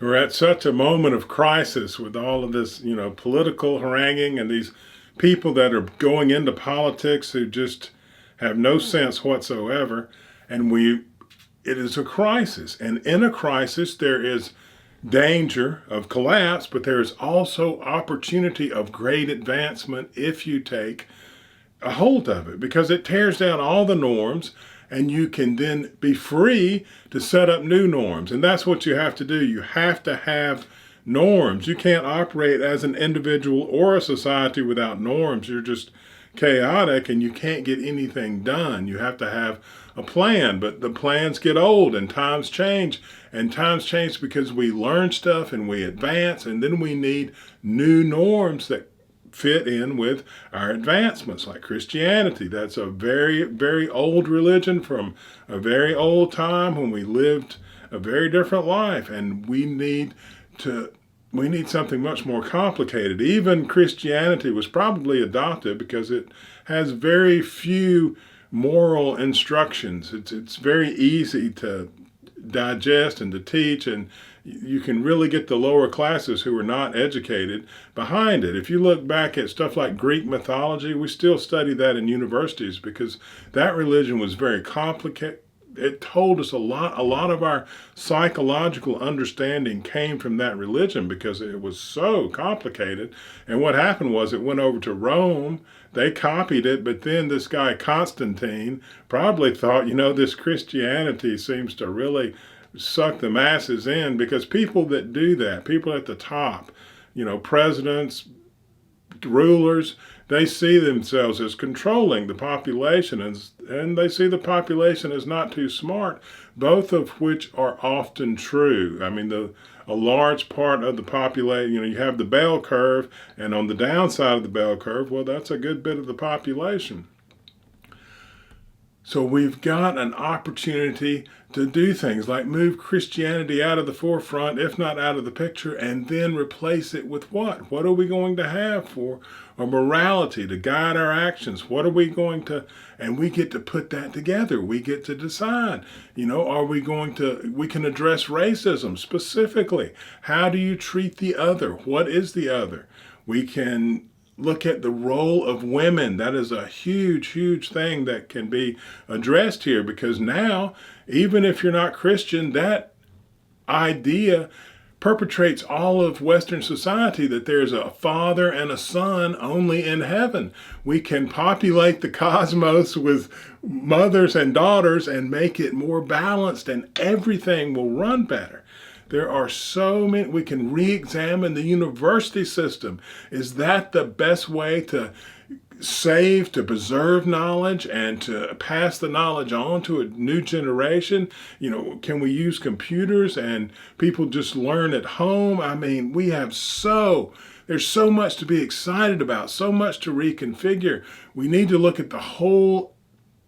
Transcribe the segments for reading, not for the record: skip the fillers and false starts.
We're at such a moment of crisis with all of this, political haranguing and these people that are going into politics who just have no sense whatsoever. And it is a crisis. And in a crisis, there is danger of collapse, but there is also opportunity of great advancement if you take a hold of it, because it tears down all the norms and you can then be free to set up new norms. And that's what you have to do. You have to have norms. You can't operate as an individual or a society without norms. You're just chaotic and you can't get anything done. You have to have a plan, but the plans get old and times change. And times change because we learn stuff and we advance, and then we need new norms that fit in with our advancements, like Christianity. That's a very, very old religion from a very old time when we lived a very different life, and we need something much more complicated. Even Christianity was probably adopted because it has very few moral instructions. It's very easy to digest and to teach, and you can really get the lower classes who are not educated behind it. If you look back at stuff like Greek mythology, we still study that in universities because that religion was very complicated. It told us a lot. A lot of our psychological understanding came from that religion because it was so complicated. And what happened was it went over to Rome. They copied it, but then this guy Constantine probably thought, this Christianity seems to really suck the masses in, because people that do that, people at the top, presidents, rulers, they see themselves as controlling the population, and they see the population as not too smart, both of which are often true. I mean, a large part of the population, you have the bell curve, and on the downside of the bell curve, well, that's a good bit of the population. So we've got an opportunity to do things like move Christianity out of the forefront, if not out of the picture, and then replace it with what? What are we going to have for a morality to guide our actions? What are we going to, and we get to put that together. We get to decide, are we we can address racism specifically. How do you treat the other? What is the other? We can look at the role of women. That is a huge, huge thing that can be addressed here, because now, even if you're not Christian, that idea perpetrates all of Western society, that there's a father and a son only in heaven. We can populate the cosmos with mothers and daughters and make it more balanced, and everything will run better. There are so many. We can re-examine the university system. Is that the best way to save, to preserve knowledge, and to pass the knowledge on to a new generation? Can we use computers and people just learn at home? I mean, there's so much to be excited about, so much to reconfigure. We need to look at the whole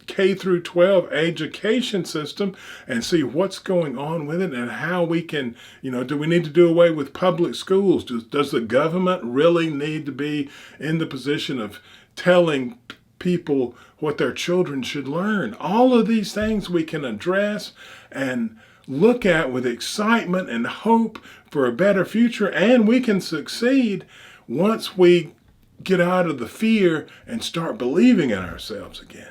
K through 12 education system and see what's going on with it, and how we can, do we need to do away with public schools? Does the government really need to be in the position of telling people what their children should learn? All of these things we can address and look at with excitement and hope for a better future, and we can succeed once we get out of the fear and start believing in ourselves again.